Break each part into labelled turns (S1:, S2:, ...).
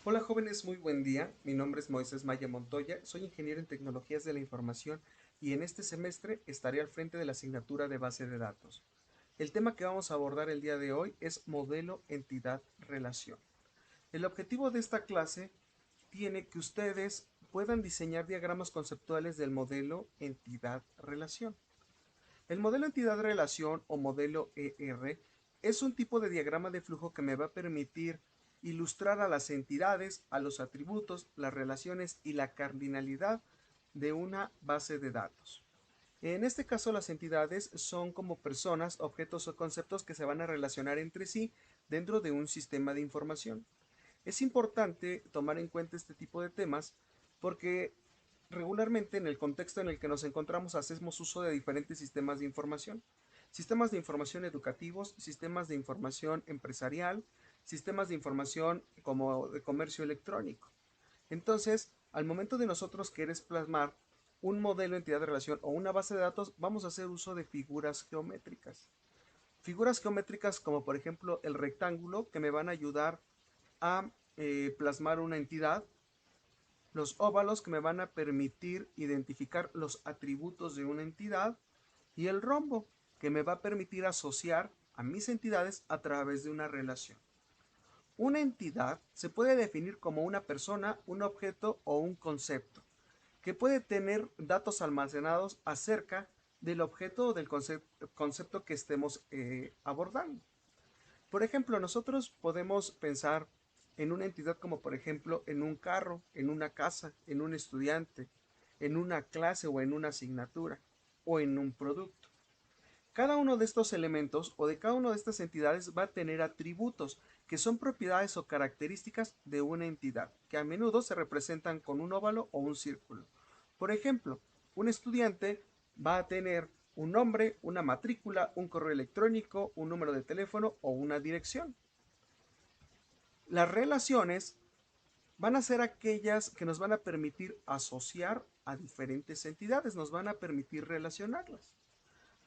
S1: Hola jóvenes, muy buen día. Mi nombre es Moisés Maya Montoya, soy ingeniero en tecnologías de la información y en este semestre estaré al frente de la asignatura de base de datos. El tema que vamos a abordar el día de hoy es modelo, entidad, relación. El objetivo de esta clase tiene que ustedes puedan diseñar diagramas conceptuales del modelo, entidad, relación. El modelo entidad-relación o modelo ER es un tipo de diagrama de flujo que me va a permitir ilustrar a las entidades, a los atributos, las relaciones y la cardinalidad de una base de datos. En este caso, las entidades son como personas, objetos o conceptos que se van a relacionar entre sí dentro de un sistema de información. Es importante tomar en cuenta este tipo de temas porque regularmente en el contexto en el que nos encontramos hacemos uso de diferentes sistemas de información educativos, sistemas de información empresarial, sistemas de información como de comercio electrónico. Entonces, al momento de nosotros querer plasmar un modelo, entidad de relación o una base de datos, vamos a hacer uso de figuras geométricas. Figuras geométricas como por ejemplo el rectángulo que me van a ayudar a plasmar una entidad, los óvalos que me van a permitir identificar los atributos de una entidad y el rombo que me va a permitir asociar a mis entidades a través de una relación. Una entidad se puede definir como una persona, un objeto o un concepto, que puede tener datos almacenados acerca del objeto o del concepto que estemos abordando. Por ejemplo, nosotros podemos pensar en una entidad como por ejemplo en un carro, en una casa, en un estudiante, en una clase o en una asignatura o en un producto. Cada uno de estos elementos o de cada una de estas entidades va a tener atributos que son propiedades o características de una entidad, que a menudo se representan con un óvalo o un círculo. Por ejemplo, un estudiante va a tener un nombre, una matrícula, un correo electrónico, un número de teléfono o una dirección. Las relaciones van a ser aquellas que nos van a permitir asociar a diferentes entidades, nos van a permitir relacionarlas.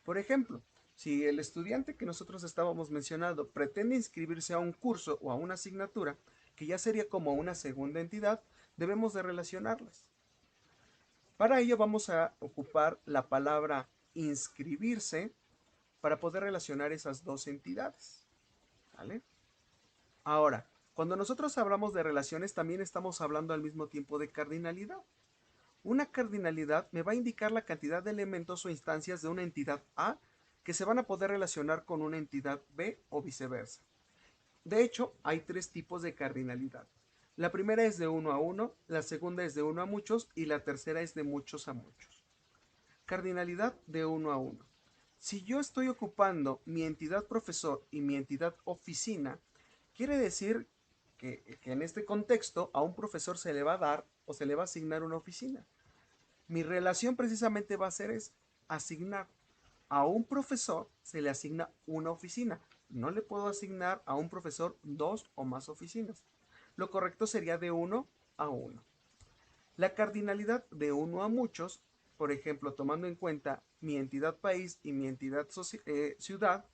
S1: Por ejemplo, si el estudiante que nosotros estábamos mencionando pretende inscribirse a un curso o a una asignatura, que ya sería como una segunda entidad, debemos de relacionarlas. Para ello vamos a ocupar la palabra inscribirse para poder relacionar esas dos entidades. ¿Vale? Ahora, cuando nosotros hablamos de relaciones, también estamos hablando al mismo tiempo de cardinalidad. Una cardinalidad me va a indicar la cantidad de elementos o instancias de una entidad A que se van a poder relacionar con una entidad B o viceversa. De hecho, hay tres tipos de cardinalidad. La primera es de uno a uno, la segunda es de uno a muchos y la tercera es de muchos a muchos. Cardinalidad de uno a uno. Si yo estoy ocupando mi entidad profesor y mi entidad oficina, quiere decir que en este contexto a un profesor se le va a dar o se le va a asignar una oficina. Mi relación precisamente va a ser es asignar. A un profesor se le asigna una oficina. No le puedo asignar a un profesor dos o más oficinas. Lo correcto sería de uno a uno. La cardinalidad de uno a muchos, por ejemplo, tomando en cuenta mi entidad país y mi entidad ciudad,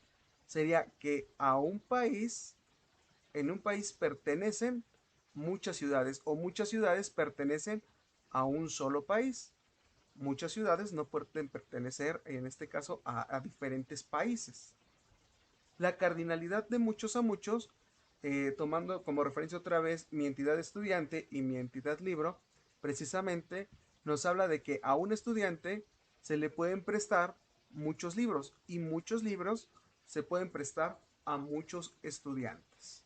S1: sería que a un país, en un país pertenecen muchas ciudades o muchas ciudades pertenecen a un solo país. Muchas ciudades no pueden pertenecer, en este caso, a diferentes países. La cardinalidad de muchos a muchos, tomando como referencia otra vez mi entidad estudiante y mi entidad libro, precisamente nos habla de que a un estudiante se le pueden prestar muchos libros y muchos libros se pueden prestar a muchos estudiantes.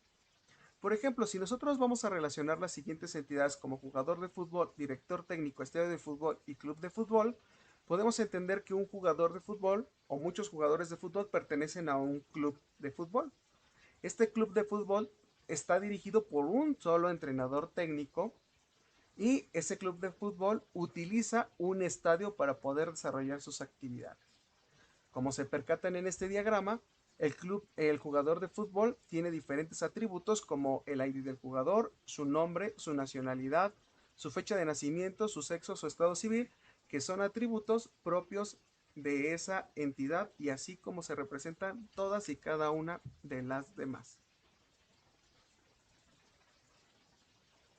S1: Por ejemplo, si nosotros vamos a relacionar las siguientes entidades como jugador de fútbol, director técnico, estadio de fútbol y club de fútbol, podemos entender que un jugador de fútbol o muchos jugadores de fútbol pertenecen a un club de fútbol. Este club de fútbol está dirigido por un solo entrenador técnico y ese club de fútbol utiliza un estadio para poder desarrollar sus actividades. Como se percatan en este diagrama, el jugador de fútbol tiene diferentes atributos como el ID del jugador, su nombre, su nacionalidad, su fecha de nacimiento, su sexo, su estado civil, que son atributos propios de esa entidad y así como se representan todas y cada una de las demás.